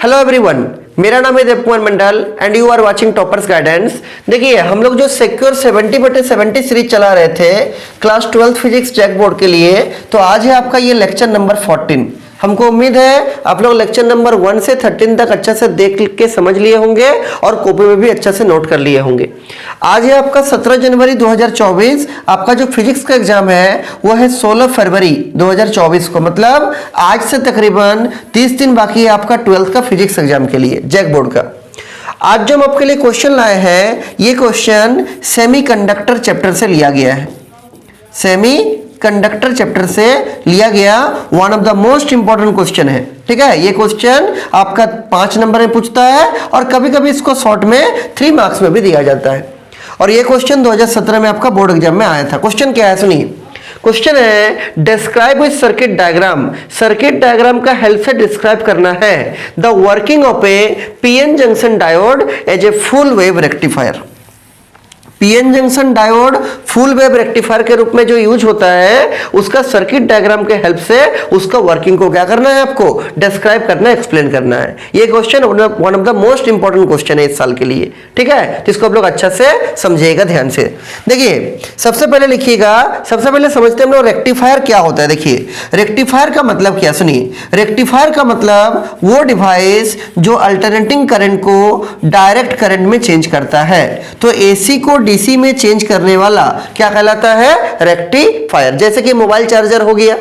Hello everyone, मेरा नाम है Dev Kumar Mandal and you are watching Toppers Guidance. देखिए, हम लोग जो सिक्योर 70/70 सीरीज चला रहे थे class 12th physics JAC board के लिए, तो आज है आपका ये लेक्चर नंबर 14। हमको उम्मीद है आप लोग लेक्चर नंबर 1 से 13 तक अच्छा से देख के समझ लिए होंगे और कॉपी में भी अच्छा से नोट कर लिए होंगे। आज है आपका 17 जनवरी 2024। आपका जो फिजिक्स का एग्जाम है वो है 16 फरवरी 2024 को, मतलब आज से तकरीबन 30 दिन बाकी है आपका 12th का फिजिक्स एग्जाम के लिए जैक बोर्ड का। आज जो हम आपके लिए क्वेश्चन लाए हैं, ये क्वेश्चन सेमीकंडक्टर चैप्टर से लिया गया है। सेमी कंडक्टर चैप्टर से लिया गया one of the most important question है। ठीक है, ये क्वेश्चन आपका 5 नंबर में पूछता है और कभी कभी इसको शॉर्ट में 3 मार्क्स में भी दिया जाता है। और ये क्वेश्चन 2017 में आपका बोर्ड एग्जाम में आया था। क्वेश्चन क्या है सुनिए। क्वेश्चन है describe with circuit diagram. Circuit diagram का हेल्प से डिस्क्राइब करना है the working of a PN junction diode as a full wave rectifier. PN junction diode full wave rectifier के रूप में जो यूज होता है, उसका सर्किट डायग्राम के हेल्प से उसका वर्किंग को क्या करना है, आपको डिस्क्राइब करना है, एक्सप्लेन करना है। ये question one of the most important question है इस साल के लिए। ठीक है, जिसको आप लोग अच्छा से समझिएगा ध्यान से। देखिए, सबसे पहले लिखिएगा, सबसे पहले समझते हैं हम लोग रेक्टिफायर क्या होता है। देखिए, रेक्टिफायर का मतलब क्या, सुनिए। रेक्टिफायर का मतलब वो डिवाइस जो अल्टरनेटिंग करंट को डायरेक्ट करंट में चेंज करता है। तो एसी को डीसी में चेंज करने वाला क्या कहलाता है, रेक्टिफायर। जैसे कि मोबाइल चार्जर हो गया,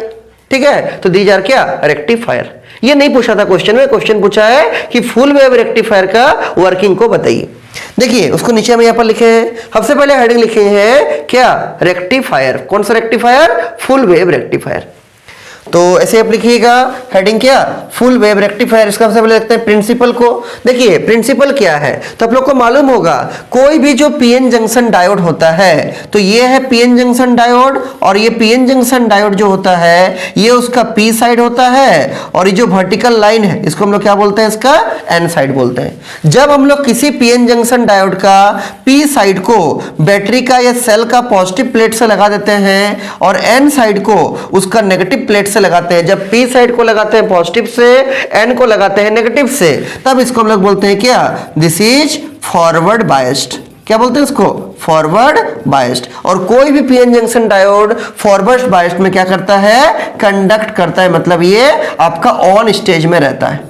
ठीक है, तो दीज आर क्या, रेक्टिफायर। ये नहीं पूछा था क्वेश्चन में, क्वेश्चन पूछा है कि फुल वेव रेक्टिफायर का वर्किंग को बताइए। देखिए, उसको नीचे में यहां पर लिखे हैं, सबसे पहले हेडिंग लिखे हैं क्या, रेक्टिफायर। कौन सा रेक्टिफायर, फुल वेव रेक्टिफायर। तो ऐसे आप लिखिएगा हेडिंग क्या, फुल वेव रेक्टिफायर। इसका सबसे पहले देखते हैं प्रिंसिपल को। देखिए, प्रिंसिपल क्या है, तो आप लोग को मालूम होगा कोई भी जो पीएन जंक्शन डायोड होता है, तो ये है पीएन जंक्शन डायोड, और ये पीएन जंक्शन डायोड जो होता है ये उसका पी साइड होता है, और ये जो वर्टिकल लाइन है इसको हम लोग क्या बोलते हैं, इसका एन साइड बोलते हैं। जब हम लोग किसी पीएन जंक्शन डायोड का पी साइड को बैटरी का या सेल का पॉजिटिव प्लेट से लगा देते हैं और एन साइड को उसका नेगेटिव प्लेट से लगाते हैं, जब पी साइड को लगाते हैं पॉजिटिव से, एन को लगाते हैं नेगेटिव से, तब इसको हम लोग बोलते हैं क्या, दिस इज फॉरवर्ड बायस्ड। क्या बोलते हैं इसको, फॉरवर्ड बायस्ड। और कोई भी PN junction diode forward biased में क्या करता है, कंडक्ट करता है, मतलब ये आपका ऑन स्टेज में रहता है।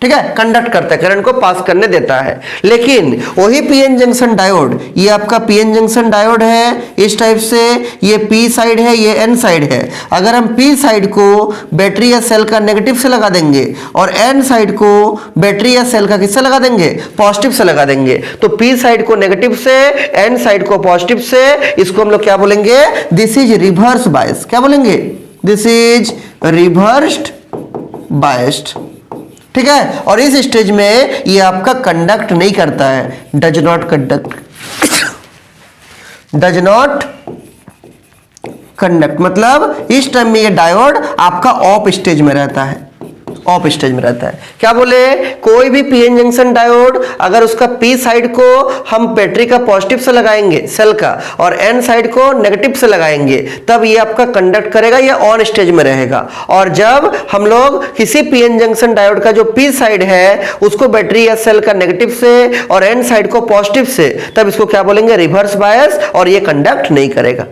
ठीक है, कंडक्ट करता है, करंट को पास करने देता है। लेकिन वही पीएन जंक्शन डायोड, ये आपका पीएन जंक्शन डायोड है इस टाइप से, ये पी साइड है, ये एन साइड है। अगर हम पी साइड को बैटरी या सेल का नेगेटिव से लगा देंगे और एन साइड को बैटरी या सेल का किससे लगा देंगे, पॉजिटिव से लगा देंगे, तो पी साइड को नेगेटिव से, एन साइड को पॉजिटिव से, इसको हम लोग क्या बोलेंगे, दिस इज रिवर्स बायस। क्या बोलेंगे, दिस इज रिवर्स्ड बायस्ड। ठीक है, और इस स्टेज में ये आपका कंडक्ट नहीं करता है, does not conduct, does not conduct, मतलब इस टाइम में ये डायोड आपका ऑफ स्टेज में रहता है, ऑफ स्टेज में रहता है। क्या बोले, कोई भी पीएन जंक्शन डायोड अगर उसका पी साइड को हम बैटरी का पॉजिटिव से लगाएंगे सेल का, और एन साइड को नेगेटिव से लगाएंगे, तब ये आपका कंडक्ट करेगा, ये ऑन स्टेज में रहेगा। और जब हम लोग किसी पीएन जंक्शन डायोड का जो पी साइड है उसको बैटरी या सेल का नेगेटिव से और एन साइड को पॉजिटिव से, तब इसको क्या बोलेंगे, रिवर्स बायस, और ये कंडक्ट नहीं करेगा।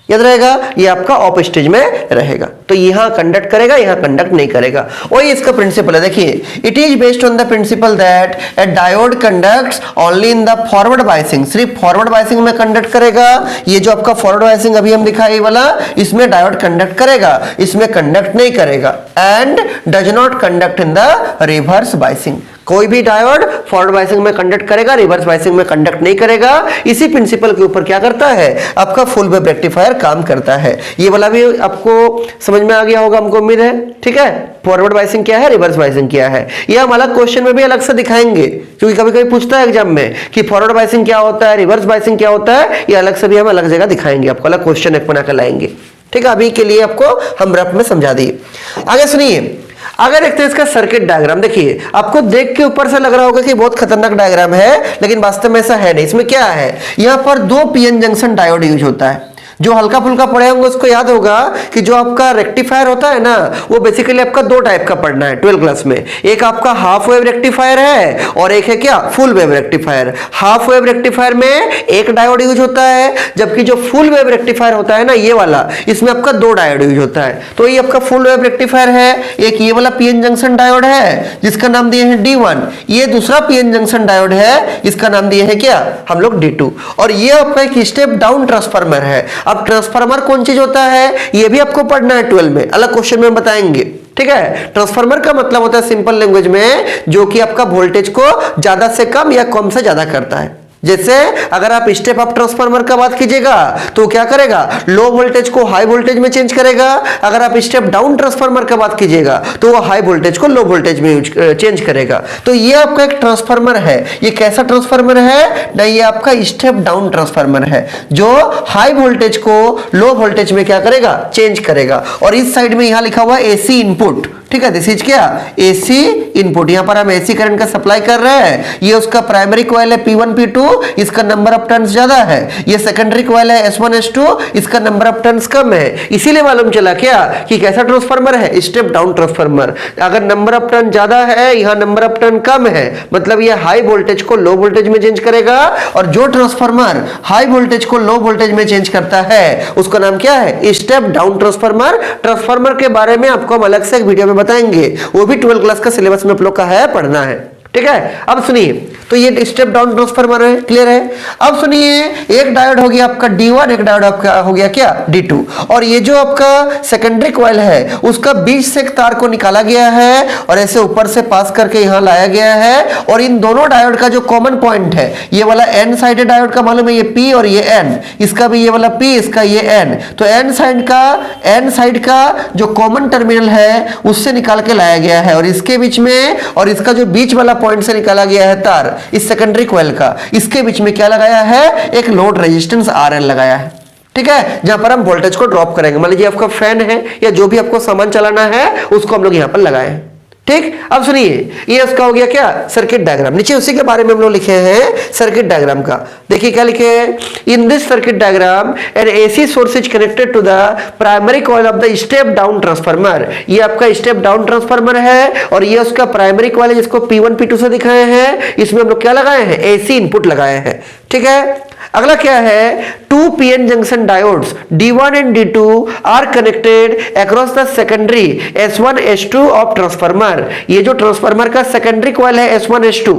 याद रहेगा, ये आपका ऑफ स्टेज में रहेगा, तो यहां कंडक्ट करेगा, यहां कंडक्ट नहीं करेगा। वही इसका प्रिंसिपल है। देखिए, it is based on the principal that A diode conducts only in the forward biasing. सिर्फ फॉरवर्ड बायसिंग में कंडक्ट करेगा। ये जो आपका फॉरवर्ड बायसिंग अभी हम लिखा है ये वाला, इसमें डायोड कंडक्ट करेगा, इसमें कंडक्ट नहीं करेगा। And does not conduct in the reverse biasing. कोई भी डायोड फॉरवर्ड बायसिंग में कंडक्ट करेगा, रिवर्स बायसिंग में कंडक्ट नहीं करेगा। इसी प्रिंसिपल के ऊपर क्या करता है, आपका फुल वेव रेक्टिफायर काम करता है। ये वाला भी आपको समझ में आ गया होगा, हमको उम्मीद है। ठीक है, फॉरवर्ड बायसिंग क्या है, रिवर्स बायसिंग क्या है, ये हम अलग क्वेश्चन में भी अलग से दिखाएंगे, क्योंकि कभी कभी पूछता है एग्जाम में कि फॉरवर्ड बायसिंग क्या होता है, रिवर्स बायसिंग क्या होता है, ये अलग से भी हम अलग जगह दिखाएंगे, आपको अलग क्वेश्चन एक बना कर लाएंगे। ठीक है, अभी के लिए आपको हम रफ में समझा दिए। आगे सुनिए, अगर देखते हैं इसका सर्किट डायग्राम। देखिए, आपको देख के ऊपर से लग रहा होगा कि बहुत खतरनाक डायग्राम है, लेकिन वास्तव में ऐसा है नहीं। इसमें क्या है, यहां पर 2 पीएन जंक्शन डायोड यूज होता है। जो हल्का फुल्का पढ़े होंगे उसको याद होगा कि जो आपका रेक्टिफायर होता है ना, वो बेसिकली आपका दो टाइप का पढ़ना है 12 क्लास में। एक आपका हाफ वेव रेक्टिफायर है और एक है क्या, full wave rectifier. Half wave rectifier में एक डायोड यूज होता है, जबकि जो फुल वेव रेक्टिफायर होता है ना, ये वाला, इसमें आपका दो डायोड यूज होता है। तो ये आपका फुल वेव रेक्टिफायर है। एक ये वाला पीएन जंक्शन डायोड है जिसका नाम दिए हैं D1। ये दूसरा पीएन जंक्शन डायोड है, इसका नाम दिए हैं क्या, हम लोग D2। और ये आपका एक स्टेप डाउन ट्रांसफार्मर है। अब ट्रांसफार्मर कौन चीज होता है, ये भी आपको पढ़ना है 12 में, अलग क्वेश्चन में बताएंगे। ठीक है, ट्रांसफार्मर का मतलब होता है सिंपल लैंग्वेज में जो कि आपका वोल्टेज को ज्यादा से कम या कम से ज्यादा करता है। जैसे अगर आप स्टेप अप ट्रांसफार्मर का बात कीजिएगा तो क्या करेगा, लो वोल्टेज को हाई वोल्टेज में चेंज करेगा। अगर आप स्टेप डाउन ट्रांसफार्मर का बात कीजिएगा तो वो हाई वोल्टेज को लो वोल्टेज में चेंज करेगा। तो ये आपका एक ट्रांसफार्मर है। ये कैसा ट्रांसफार्मर है ना, ये आपका स्टेप डाउन ट्रांसफार्मर है जो हाई वोल्टेज को लो वोल्टेज में क्या करेगा, चेंज करेगा। और इस साइड में यहां लिखा हुआ है एसी इनपुट। ठीक है, दिस इज क्या, एसी इनपुट। यहां पर हम एसी करंट का सप्लाई कर रहे हैं। ये उसका प्राइमरी कॉइल है P1 P2, इसका नंबर ऑफ टर्न्स ज्यादा है। ये सेकेंडरी कॉइल है S1 S2, इसका नंबर ऑफ टर्न्स कम है। इसीलिए मालूम चला क्या कि कैसा ट्रांसफार्मर है, स्टेप डाउन ट्रांसफार्मर। अगर नंबर ऑफ टर्न ज्यादा है, यहां नंबर ऑफ टर्न कम है, मतलब ये हाई वोल्टेज को लो वोल्टेज में चेंज करेगा। और जो ट्रांसफार्मर हाई वोल्टेज को लो वोल्टेज में चेंज करता है उसका नाम क्या है, स्टेप डाउन ट्रांसफार्मर। ट्रांसफार्मर के बारे में आपको हम अलग से एक वीडियो में बताएंगे, वो भी 12 क्लास का सिलेबस में आप लोग का है, पढ़ना है। ठीक है, अब सुनिए, तो ये स्टेप डाउन ट्रांसफार्मर है, क्लियर है। अब सुनिए, एक डायोड हो गया आपका D1, एक डायोड आपका हो गया क्या, D2। और ये जो आपका सेकेंडरी कॉइल है उसका बीच से एक तार को निकाला गया है और ऐसे ऊपर से पास करके यहां लाया गया है। और इन दोनों डायोड का जो कॉमन पॉइंट है, ये वाला N साइडेड डायोड का मालूम है, ये P और ये N, इसका भी ये वाला P, इसका ये N। तो N साइड का जो कॉमन टर्मिनल है उससे निकाल के लाया गया है। और इसके बीच में, और इसका जो बीच वाला पॉइंट से निकाला गया है तार, इस सेकेंडरी कॉइल का, इसके बीच में क्या लगाया है, एक लोड रेजिस्टेंस RL लगाया है। ठीक है, जहां पर हम वोल्टेज को ड्रॉप करेंगे। मान लीजिए आपका फैन है या जो भी आपको सामान चलाना है उसको हम लोग यहां पर लगाए हैं। ठीक, अब सुनिए, ये उसका हो गया क्या, सर्किट डायग्राम। नीचे उसी के बारे में हम लोग लिखे हैं सर्किट डायग्राम का। देखिए क्या लिखे हैं, in this circuit diagram an AC source is connected to the primary coil of the step down transformer. ये आपका स्टेप डाउन ट्रांसफार्मर है और ये उसका प्राइमरी कॉइल है जिसको P1 P2 से दिखाए हैं। इसमें हम लोग क्या लगाए हैं, एसी इनपुट लगाए हैं। ठीक है, अगला क्या है, two PN junction diodes D1 and D2 are connected across the secondary S1 S2 of transformer. ये जो ट्रांसफार्मर का सेकेंडरी कॉइल है S1 S2,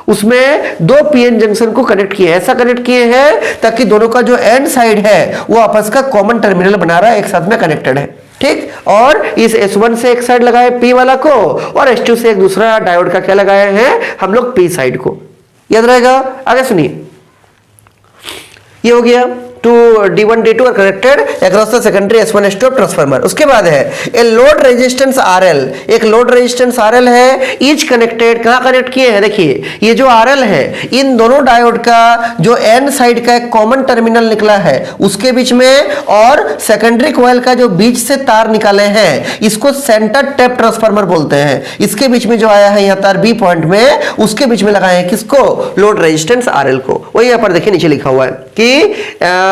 उसमें दो पीएन जंक्शन को कनेक्ट किए, ऐसा कनेक्ट किए हैं ताकि दोनों का जो एंड साइड है वो आपस का कॉमन टर्मिनल बना रहा है, एक साथ में कनेक्टेड है। ठीक, और इस S1 से एक साइड लगाए P वाला को और S2 से एक दूसरा डायोड का क्या लगाए हैं हम लोग, P साइड को। याद रहेगा। आगे सुनिए, ये हो गया two D1 D2 are connected across the secondary S1 S2 of transformer. उसके बाद है ए लोड रेजिस्टेंस RL। एक लोड रेजिस्टेंस RL है, ईच कनेक्टेड, कहां कनेक्ट किए हैं, देखिए ये जो RL है, इन दोनों डायोड का जो एन साइड का एक कॉमन टर्मिनल निकला है उसके बीच में, और सेकेंडरी कॉइल का जो बीच से तार निकाले हैं इसको सेंटर टैप ट्रांसफार्मर बोलते हैं। इसके बीच में जो आया है यहाँ तार B पॉइंट में, उसके बीच में लगाए हैं किसको, लोड रेजिस्टेंस RL को। वही यहाँ पर देखिए नीचे लिखा हुआ है कि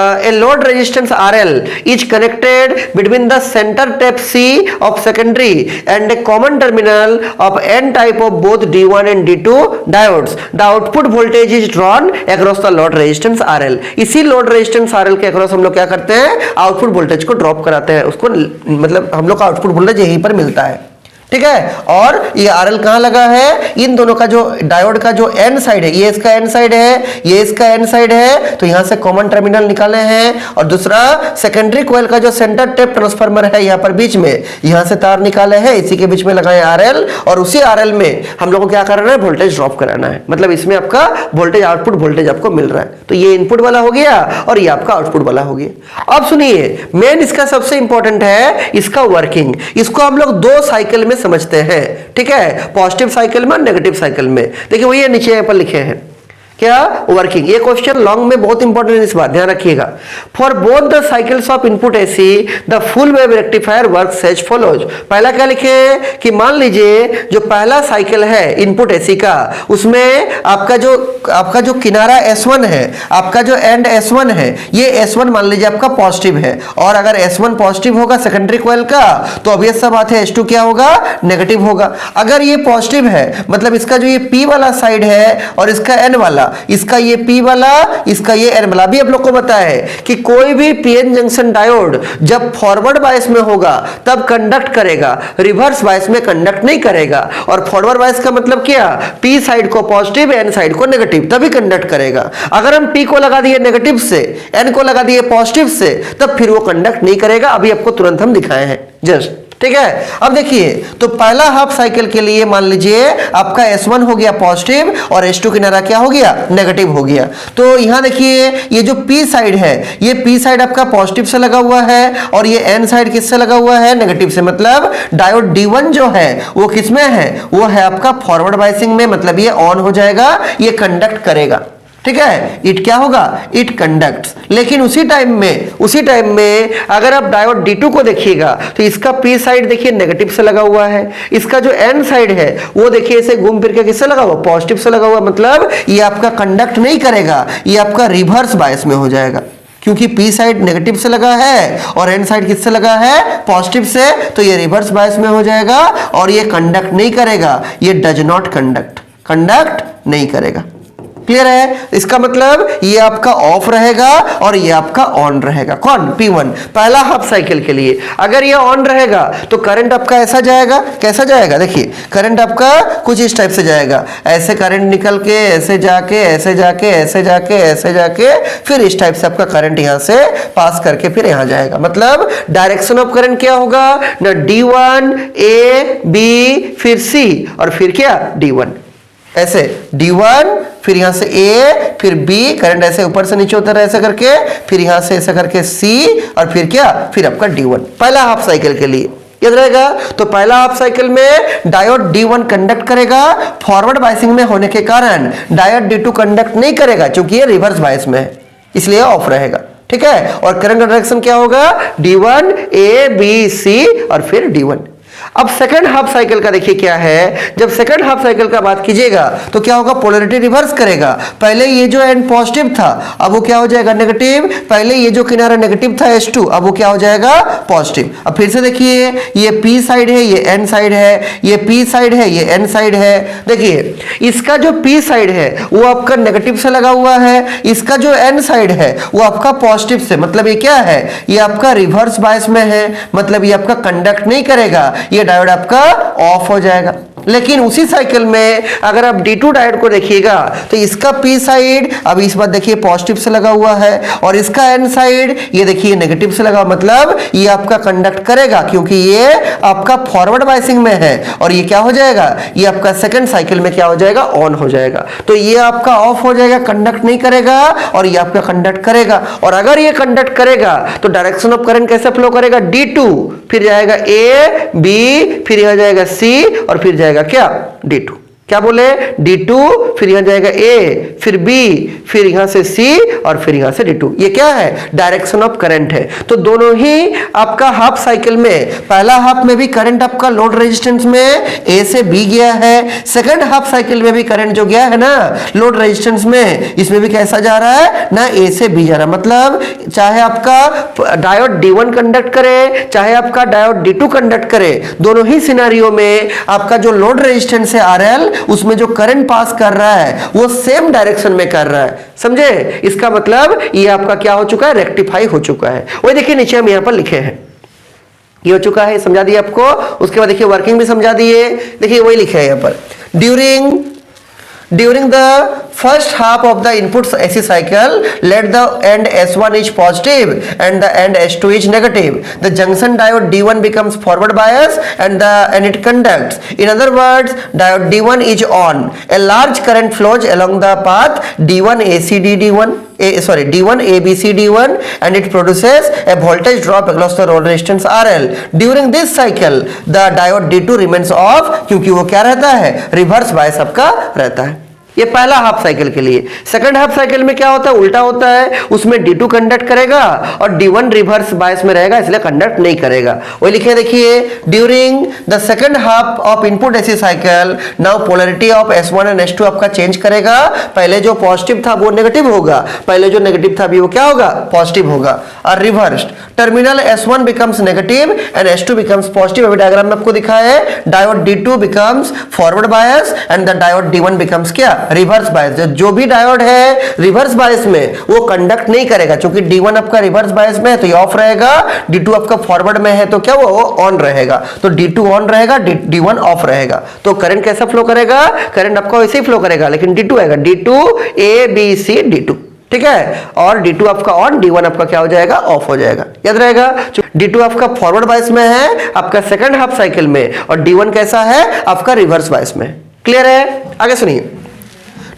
a load resistance RL is connected between the center tap C of secondary and a common terminal of N type of both D1 and D2 diodes. The output voltage is drawn across the load resistance RL. इसी load resistance RL के across हम लोग क्या करते हैं, output voltage को drop कराते हैं, उसको मतलब हम लोग का आउटपुट वोल्टेज यहीं पर मिलता है। ठीक है, और ये RL कहां लगा है, इन दोनों का जो डायोड का जो एन साइड है, ये इसका एन साइड है, ये इसका एन साइड है, तो यहां से कॉमन टर्मिनल निकाले हैं। और दूसरा सेकेंडरी कॉइल का जो सेंटर टैप ट्रांसफार्मर है यहाँ पर बीच में, यहां से तार निकाले हैं, इसी के बीच में लगाए RL, और उसी RL में हम लोग को क्या करना है, वोल्टेज ड्रॉप कराना है। मतलब इसमें आपका वोल्टेज, आउटपुट वोल्टेज आपको मिल रहा है। तो ये इनपुट वाला हो गया और ये आपका आउटपुट वाला हो गया। अब सुनिए, मेन इसका सबसे इंपॉर्टेंट है इसका वर्किंग। इसको हम लोग दो साइकिल में समझते हैं। ठीक है, पॉजिटिव साइकिल में, नेगेटिव साइकिल में। देखिए वही नीचे यहाँ पर लिखे हैं क्या वर्किंग। ये क्वेश्चन लॉन्ग में बहुत इंपॉर्टेंट है, इस बात ध्यान रखिएगा। For both the cycles of input AC the full wave rectifier works as follows. पहला क्या लिखे कि मान लीजिए जो पहला साइकिल है इनपुट एसी का, उसमें आपका जो किनारा S1 है, आपका जो एंड S1 है, ये S1 मान लीजिए आपका पॉजिटिव है, और अगर S1 पॉजिटिव होगा सेकेंडरी कॉइल का तो ऑब्वियस सा बात है S2 क्या होगा, नेगेटिव होगा। अगर ये पॉजिटिव है मतलब इसका जो ये P वाला साइड है और इसका N वाला, इसका ये P वाला, इसका ये N वाला। अभी आप लोग को पता है कि कोई भी PN जंक्शन डायोड जब फॉरवर्ड बायस में होगा तब कंडक्ट करेगा, रिवर्स बायस में कंडक्ट नहीं करेगा। और फॉरवर्ड बायस का मतलब क्या, P साइड को पॉजिटिव, N साइड को नेगेटिव, तभी कंडक्ट करेगा। अगर हम P को लगा दिए नेगेटिव से, N को लगा दिए पॉजिटिव से, तब फिर वो कंडक्ट नहीं करेगा। अभी आपको तुरंत हम दिखाए हैं जस्ट, ठीक है। अब देखिए तो पहला हाफ साइकिल के लिए मान लीजिए आपका S1 हो गया पॉजिटिव और S2 किनारा क्या हो गया, नेगेटिव हो गया। तो यहां देखिए ये जो P साइड है, ये P साइड आपका पॉजिटिव से लगा हुआ है और ये N साइड किससे लगा हुआ है, नेगेटिव से। मतलब डायोड D1 जो है वो किस में है, वो है आपका फॉरवर्ड बायसिंग में, मतलब ये ऑन हो जाएगा, ये कंडक्ट करेगा, ठीक है। इट क्या होगा, इट कंडक्ट्स। लेकिन उसी टाइम में अगर आप डायोड D2 को देखिएगा तो इसका P साइड देखिए नेगेटिव से लगा हुआ है, इसका जो N साइड है वो देखिए इसे घूम फिर के किससे लगा हुआ, पॉजिटिव से लगा हुआ। मतलब ये आपका कंडक्ट नहीं करेगा, ये आपका रिवर्स बायस में हो जाएगा, क्योंकि P साइड नेगेटिव से लगा है और N साइड किससे लगा है, पॉजिटिव से, तो ये रिवर्स बायस में हो जाएगा और ये कंडक्ट नहीं करेगा, ये डज नॉट कंडक्ट नहीं करेगा। क्लियर है। इसका मतलब ये आपका ऑफ रहेगा और ये आपका ऑन रहेगा। कौन, P1 पहला हाफ साइकिल के लिए। अगर ये ऑन रहेगा तो करंट आपका ऐसा जाएगा, कैसा जाएगा, देखिए करंट आपका कुछ इस टाइप से जाएगा, ऐसे करंट निकल के ऐसे जाके ऐसे जाके ऐसे जाके ऐसे जाके फिर इस टाइप से आपका करंट यहां से पास करके फिर यहां जाएगा। मतलब डायरेक्शन ऑफ करंट क्या होगा ना, D1 A B फिर C और फिर क्या D1, ऐसे D1 फिर यहां से A फिर B, करंट ऐसे ऊपर से नीचे उतर रहा है ऐसे करके, फिर यहां से ऐसे करके C और फिर क्या, फिर आपका D1 पहला हाफ साइकिल के लिए। याद रहेगा। तो पहला हाफ साइकिल में डायोड D1 कंडक्ट करेगा, फॉरवर्ड बायसिंग में होने के कारण डायोड D2 कंडक्ट नहीं करेगा क्योंकि ये रिवर्स बायस में है, इसलिए ऑफ रहेगा, ठीक है। और करंट का डायरेक्शन क्या होगा, D1 A B C और फिर D1। अब सेकंड हाफ साइकिल का देखिए क्या है, जब सेकंड हाफ साइकिल का बात कीजिएगा तो क्या होगा, पोलैरिटी रिवर्स करेगा। पहले ये जो एंड पॉजिटिव था अब वो क्या हो जाएगा, नेगेटिव। पहले ये जो किनारा नेगेटिव था S2 अब वो क्या हो जाएगा, पॉजिटिव। अब फिर से देखिए ये P साइड है, ये N साइड है, ये P साइड है, ये N साइड है। देखिए इसका जो P साइड है वो आपका नेगेटिव से लगा हुआ है, इसका जो N साइड है वो आपका पॉजिटिव से। मतलब ये क्या है, ये आपका रिवर्स बायस में है, मतलब ये आपका कंडक्ट नहीं करेगा, ये डायोड आपका ऑफ हो जाएगा। लेकिन उसी साइकिल में अगर आप D2 डायोड को देखिएगा तो इसका P साइड अब इस बार देखिए पॉजिटिव से लगा हुआ है और इसका N साइड ये देखिए नेगेटिव से लगा, मतलब ये आपका कंडक्ट करेगा क्योंकि ये आपका फॉरवर्ड बायसिंग में है और ये क्या हो जाएगा, ये आपका सेकंड साइकिल में क्या हो जाएगा, ऑन हो जाएगा। तो ये आपका ऑफ हो जाएगा, कंडक्ट नहीं करेगा, और ये आपका कंडक्ट करेगा। और अगर ये कंडक्ट करेगा तो डायरेक्शन ऑफ करंट कैसे फ्लो करेगा, D2 फिर जाएगा A B फिर यहां जाएगा C और फिर जाएगा क्या, D2। क्या बोले, D2 फिर यहां जाएगा A फिर B फिर यहां से C और फिर यहां से D2। ये क्या है, डायरेक्शन ऑफ करंट है। तो दोनों ही आपका हाफ साइकिल में, पहला हाफ में भी करंट आपका लोड रेजिस्टेंस में A से B गया है, सेकंड हाफ साइकिल में भी करंट जो गया है ना लोड रेजिस्टेंस में, इसमें भी कैसा जा रहा है ना, A से B जा रहा है। मतलब चाहे आपका डायोड D1 कंडक्ट करे चाहे आपका डायोड D2 कंडक्ट करे, दोनों ही सिनेरियो में आपका जो लोड रेजिस्टेंस है RL, उसमें जो करंट पास कर रहा है वो सेम डायरेक्शन में कर रहा है। समझे, इसका मतलब ये आपका क्या हो चुका है, रेक्टिफाई हो चुका है। वही देखिए नीचे हम यहां पर लिखे हैं, ये हो चुका है, समझा दिया आपको। उसके बाद देखिए वर्किंग भी समझा दिए। देखिए वही लिखे है यहां पर, during the first half of the input AC cycle, let the end S1 is positive and the end S2 is negative. The junction diode D1 becomes forward bias and it conducts. In other words, diode D1 is on. A large current flows along the path D1 ABCD1 and it produces a voltage drop across the load resistance RL. During this cycle, the diode D2 remains off क्योंकि वो क्या रहता है, reverse bias आपका रहता है। ये पहला हाफ साइकिल के लिए। सेकंड हाफ साइकिल में क्या होता है, उल्टा होता है, उसमें D2 कंडक्ट करेगा और D1 रिवर्स बायस में रहेगा, इसलिए कंडक्ट नहीं करेगा। वही लिखे देखिए, during the second half of input AC cycle now polarity of S1 and S2 आपका चेंज करेगा। पहले जो पॉजिटिव था वो नेगेटिव होगा, पहले जो नेगेटिव था अभी वो क्या होगा, पॉजिटिव होगा। और reversed terminal S1 becomes negative and S2 becomes positive. अभी डायग्राम में आपको दिखा है, diode D2 becomes forward bias and the diode D1 becomes क्या, रिवर्स बायस। जो भी डायोड है रिवर्स बायस में वो कंडक्ट नहीं करेगा, क्योंकि D1 आपका रिवर्स बायस में है तो ये ऑफ रहेगा, D2 आपका फॉरवर्ड में है तो क्या वो ऑन रहेगा। तो D2 ऑन रहेगा, D1 ऑफ रहेगा। तो करंट कैसा फ्लो करेगा, करंट आपका वैसे ही फ्लो करेगा, लेकिन D2 आएगा, D2 A B C D2, ठीक है। और D2 आपका ऑन, D1 आपका क्या हो जाएगा, ऑफ हो जाएगा। याद रहेगा, D2 आपका फॉरवर्ड बायस में है आपका सेकंड हाफ साइकिल में, और D1 कैसा है आपका रिवर्स बायस में। क्लियर है? आगे सुनिए,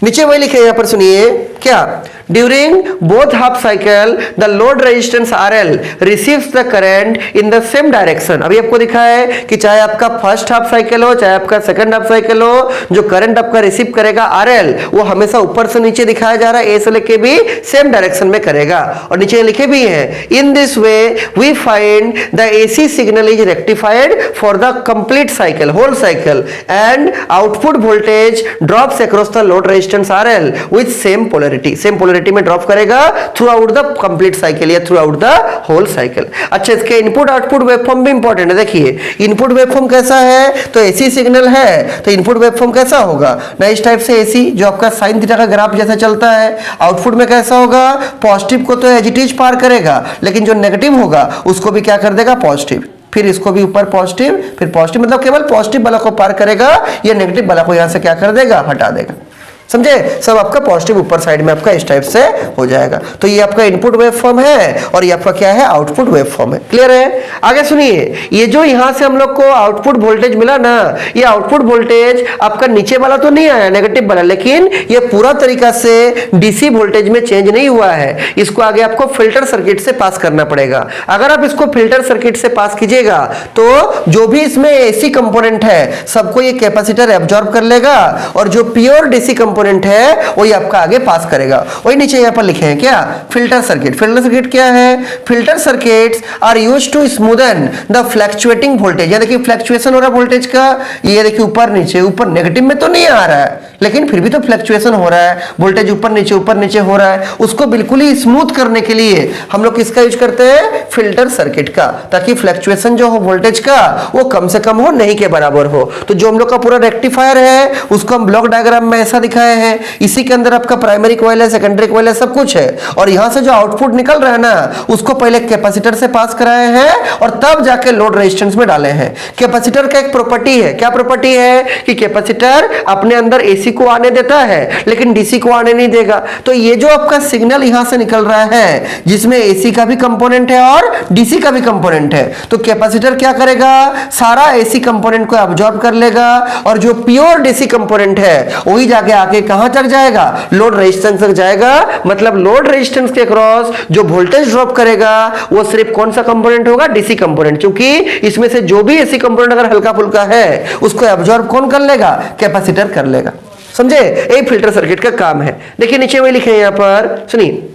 नीचे वही लिखे, यहां पर सुनिए क्या, during both half cycle the load resistance RL receives the current in the same direction. अभी आपको दिखा है कि चाहे आपका फर्स्ट हाफ साइकिल हो चाहे आपका सेकंड हाफ साइकिल हो, जो करंट आपका रिसीव करेगा RL वो हमेशा ऊपर से नीचे दिखाया जा रहा है, ए से लेके भी सेम डायरेक्शन में करेगा। और नीचे लिखे भी है, in this way we find the AC signal is rectified for the complete cycle, whole cycle, and output voltage drops across the load resistance RL with same polarity. Same polarity में drop करेगा throughout the complete cycle या throughout the whole cycle. अच्छा, इसके input output waveform भी important है। देखिए input waveform कैसा है, तो एसी सिग्नल है तो इनपुट वेवफॉर्म कैसा होगा ना, इस टाइप से एसी जो आपका साइन थीटा का ग्राफ जैसा चलता है। आउटपुट में कैसा होगा, पॉजिटिव को तो एज इट इज पार करेगा, लेकिन जो नेगेटिव होगा उसको भी क्या कर देगा, पॉजिटिव, फिर इसको भी ऊपर पॉजिटिव, फिर पॉजिटिव, मतलब केवल पॉजिटिव वाला को पार करेगा, ये नेगेटिव वाला को यहां से क्या कर देगा, हटा देगा। समझे, सब आपका पॉजिटिव ऊपर साइड में आपका इस टाइप से हो जाएगा। तो ये आपका इनपुट वेवफॉर्म है और ये आपका क्या है, आउटपुट वेवफॉर्म है। क्लियर है? आगे सुनिए, ये जो यहां से हम लोग को आउटपुट वोल्टेज मिला ना, ये आउटपुट वोल्टेज आपका नीचे वाला तो नहीं आया, नेगेटिव वाला, लेकिन ये पूरा तरीका से डीसी वोल्टेज में चेंज नहीं हुआ है। इसको आगे आपको फिल्टर सर्किट से पास करना पड़ेगा। अगर आप इसको फिल्टर सर्किट से पास कीजिएगा तो जो भी इसमें एसी कंपोनेंट है सबको ये कैपेसिटर एब्जॉर्ब कर लेगा, और जो प्योर डीसी कंपोनेंट है वही आपका आगे पास करेगा। वही नीचे यहां पर लिखे हैं क्या, फिल्टर सर्किट। फिल्टर सर्किट क्या है, filter circuits are used to smoothen the fluctuating voltage. ये देखिए फ्लक्चुएशन हो रहा है वोल्टेज का, ये देखिए ऊपर नीचे, ऊपर नेगेटिव में तो नहीं आ रहा है लेकिन फिर भी तो फ्लक्चुएशन हो रहा है, वोल्टेज ऊपर नीचे हो रहा है। उसको बिल्कुल ही स्मूथ करने के लिए हम लोग किसका यूज करते हैं, फिल्टर सर्किट का, ताकि फ्लक्चुएशन जो हो वोल्टेज का वो कम से कम हो, नहीं के बराबर हो। तो जो हम लोग का पूरा रेक्टिफायर है उसको हम ब्लॉक डायग्राम में ऐसा दिखाए हैं, इसी के अंदर आपका प्राइमरी कॉइल है, सेकेंडरी कॉइल है, सब कुछ है। और यहां से जो आउटपुट निकल रहा है ना उसको पहले कैपेसिटर से पास कराए हैं और तब जाके लोड रेजिस्टेंस में डाले हैं। कैपेसिटर का एक प्रॉपर्टी है, क्या प्रॉपर्टी है कि कैपेसिटर अपने अंदर एसी को आने देता है लेकिन डीसी को आने नहीं देगा। तो ये जो आपका सिग्नल यहां से निकल रहा है जिसमें एसी का भी कंपोनेंट है और डीसी का भी कंपोनेंट है, तो कैपेसिटर क्या करेगा, सारा एसी कंपोनेंट को अब्सॉर्ब कर लेगा और जो प्योर डीसी कंपोनेंट है वही जाके आके कहां तक जाएगा, लोड रेजिस्टेंस तक जाएगा। मतलब लोड रेजिस्टेंस के क्रॉस जो वोल्टेज ड्रॉप करेगा वो सिर्फ कौन सा कंपोनेंट होगा, डीसी कंपोनेंट, क्योंकि इसमें से जो भी एसी कंपोनेंट अगर हल्का फुल्का है उसको अब्सॉर्ब कौन कर लेगा, कैपेसिटर कर लेगा। समझे, यही फिल्टर सर्किट का काम है। देखिए नीचे वही लिखे हैं यहां पर, सुनिए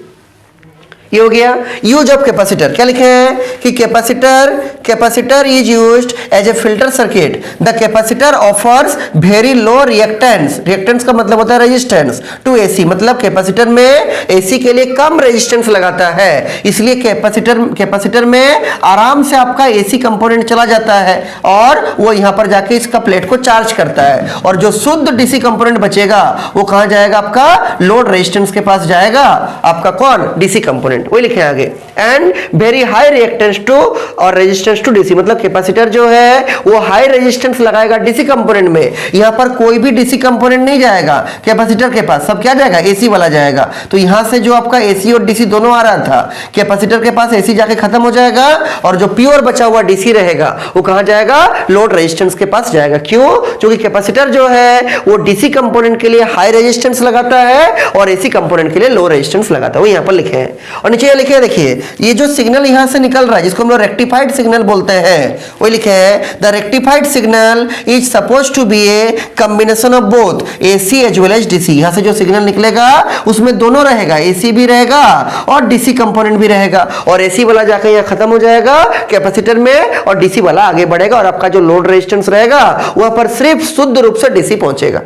ये हो गया यूज ऑफ कैपेसिटर। क्या लिखे हैं कि capacitor is used as a filter circuit. The capacitor offers very low reactance का मतलब होता है रेजिस्टेंस टू एसी, मतलब कैपेसिटर में एसी के लिए कम रेजिस्टेंस लगाता है, इसलिए कैपेसिटर में आराम से आपका एसी कंपोनेंट चला जाता है और वो यहां पर जाके इसका प्लेट को चार्ज करता है, और जो शुद्ध डीसी कंपोनेंट बचेगा वो कहां जाएगा, आपका लोड रेजिस्टेंस के पास जाएगा, आपका कौन, डीसी कंपोनेंट। वही लिखे आगे, and very high reactance to और रेजिस्टेंस टू डीसी, मतलब कैपेसिटर जो है वो हाई रेजिस्टेंस लगाएगा डीसी कंपोनेंट में। यहां पर कोई भी डीसी कंपोनेंट नहीं जाएगा कैपेसिटर के पास, सब क्या जाएगा, एसी वाला जाएगा। तो यहां से जो आपका एसी और डीसी दोनों आ रहा था, कैपेसिटर के पास एसी जाके खत्म हो जाएगा और जो प्योर बचा हुआ डीसी रहेगा वो कहां जाएगा, लोड रेजिस्टेंस के पास जाएगा। क्यों, क्योंकि कैपेसिटर जो है वो डीसी कंपोनेंट के लिए हाई रेजिस्टेंस लगाता है और एसी कंपोनेंट के लिए लो रेजिस्टेंस लगाता है, वो यहां पर लिखे हैं। और नीचे ये लिखे देखिए, ये जो सिग्नल यहां से निकल रहा है जिसको हम लोग रेक्टिफाइड सिग्नल बोलते हैं, वो लिखे हैं the rectified signal is suppose to be a combination of both AC as well as DC. यहां से जो सिग्नल निकलेगा उसमें दोनों रहेगा, एसी भी रहेगा और डीसी कंपोनेंट भी रहेगा, और एसी वाला जाकर यहाँ खत्म हो जाएगा कैपेसिटर में और डीसी वाला आगे बढ़ेगा, और आपका जो लोड रेजिस्टेंस रहेगा वहां पर सिर्फ शुद्ध रूप से डीसी पहुंचेगा।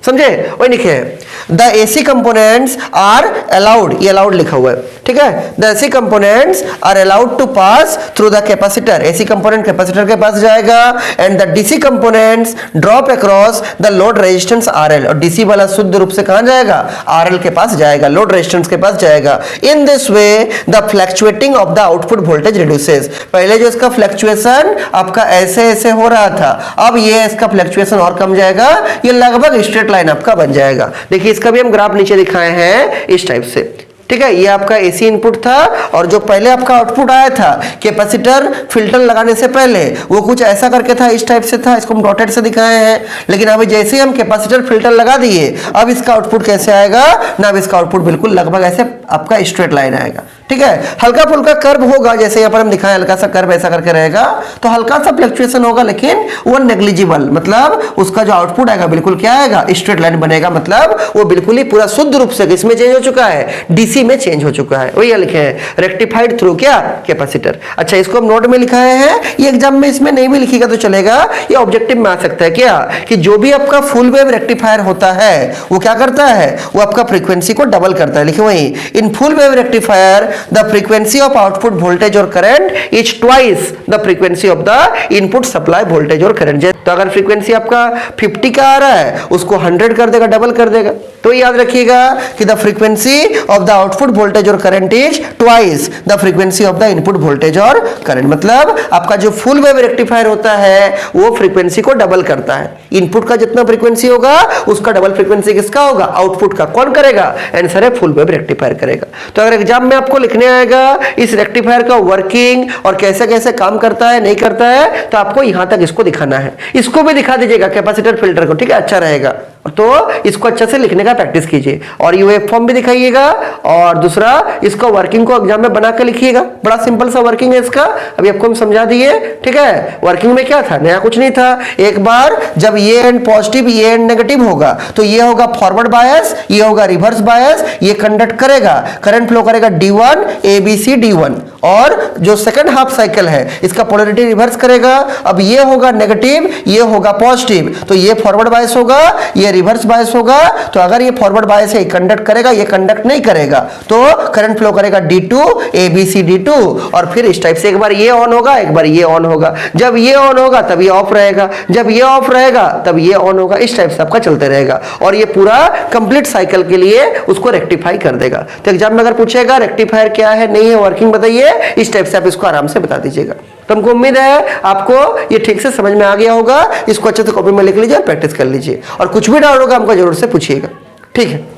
समझे? वही लिखे the AC components are allowed, ये अलाउड लिखा हुआ है, ठीक है। The AC components are allowed to pass through the capacitor, AC component capacitor के पास जाएगा, and the DC components drop across the load resistance RL, और डीसी वाला शुद्ध रूप से कहां जाएगा? आरएल के पास जाएगा, लोड रेजिस्टेंस के पास जाएगा। इन this way the fluctuating of the output voltage reduces. पहले जो इसका फ्लक्चुएशन आपका ऐसे ऐसे हो रहा था, अब ये इसका फ्लक्चुएशन और कम जाएगा, ये लगभग स्ट्रेट लाइन आपका बन जाएगा। देखिए इसका भी हम ग्राफ नीचे दिखाए हैं इस टाइप से, ठीक है। ये आपका एसी इनपुट था, और जो पहले आपका आउटपुट आया था कैपेसिटर फिल्टर लगाने से पहले वो कुछ ऐसा करके था, इस टाइप से था, इसको हम डॉटेड से दिखाए हैं। लेकिन अभी जैसे ही हम कैपेसिटर फिल्टर लगा दिए, अब इसका आउटपुट कैसे आएगा ना, अब इसका आउटपुट बिल्कुल लगभग ऐसे आपका स्ट्रेट लाइन आएगा, ठीक है। हल्का फुल्का कर्व होगा, जैसे यहाँ पर हम दिखाएं हल्का सा कर्व ऐसा करके रहेगा, तो हल्का सा फ्लक्चुएशन होगा, लेकिन वो नेग्लिजिबल, मतलब उसका जो आउटपुट आएगा बिल्कुल क्या आएगा? स्ट्रेट लाइन बनेगा, मतलब वो बिल्कुल ही पूरा शुद्ध रूप से इसमें चेंज हो चुका है, डीसी में चेंज हो चुका है। वही लिखे हैं रेक्टिफाइड थ्रू क्या? कैपेसिटर। अच्छा, इसको हम नोट में लिखाए हैं, ये एग्जाम में इसमें नहीं भी लिखिएगा तो चलेगा, ये ऑब्जेक्टिव में आ सकता है क्या, कि जो भी आपका फुल वेव रेक्टिफायर होता है वो क्या करता है? वो आपका फ्रीक्वेंसी को डबल करता है। लिखे वही, in full wave rectifier the frequency of output voltage or current is twice the frequency of the input supply voltage or current। तो अगर फ्रीक्वेंसी आपका 50 का आ रहा है, उसको 100 कर देगा, डबल कर देगा। तो याद रखिएगा कि the frequency of the output voltage और current is twice the frequency of the input voltage और करंट। मतलब आपका जो फुल वेव रेक्टिफायर होता है वो फ्रीक्वेंसी को डबल करता है। इनपुट का जितना फ्रीक्वेंसी होगा उसका डबल फ्रीक्वेंसी किसका होगा? आउटपुट का। कौन करेगा? आंसर है फुल वेव रेक्टिफायर करेगा। तो अगर एग्जाम में आपको लिखने आएगा इस रेक्टिफायर का वर्किंग और कैसे कैसे काम करता है नहीं करता है, तो आपको यहां तक इसको दिखाना है। इसको भी दिखा दीजिएगा कैपेसिटर फिल्टर को, ठीक है, अच्छा रहेगा। तो इसको अच्छे से लिखने का प्रैक्टिस कीजिए और ये वेव फॉर्म भी दिखाइएगा, और दूसरा इसको वर्किंग को एग्जाम में बना के लिखिएगा। बड़ा सिंपल सा वर्किंग है इसका, अभी आपको हम समझा दिए, ठीक है। वर्किंग में क्या था? नया कुछ नहीं था। एक बार जब ये एंड पॉजिटिव ये एंड नेगेटिव होगा तो ये होगा फॉरवर्ड बायस, ये होगा रिवर्स बायस, ये कंडक्ट करेगा, करंट फ्लो करेगा D1 ABC D1, और जो सेकंड हाफ साइकिल है इसका पोलैरिटी रिवर्स करेगा। अब ये होगा नेगेटिव, ये होगा पॉजिटिव, तो ये फॉरवर्ड बायस होगा, ये रिवर्स बायस होगा। तो अगर ये फॉरवर्ड बायस है, ये कंडक्ट करेगा, ये कंडक्ट नहीं करेगा, तो करंट फ्लो करेगा D2 ABC D2, और फिर इस टाइप से एक बार ये ऑन होगा, एक बार ये ऑन होगा। जब ये ऑन होगा तब ये ऑफ रहेगा, जब ये ऑफ रहेगा तब ये ऑन होगा। इस टाइप से आपका चलते रहेगा, और ये पूरा कंप्लीट साइकिल के लिए उसको रेक्टिफाई कर देगा। तो एग्जाम में अगर पूछेगा रेक्टिफायर क्या है, नहीं है, वर्किंग बताइए, इस टाइप से आप इसको आराम से बता दीजिएगा। तो हमको उम्मीद है आपको ये ठीक से समझ में आ गया होगा। इसको अच्छे से कॉपी में लिख लीजिए और प्रैक्टिस कर लीजिए, और कुछ भी डाउट होगा हमको जरूर से पूछिएगा, ठीक है।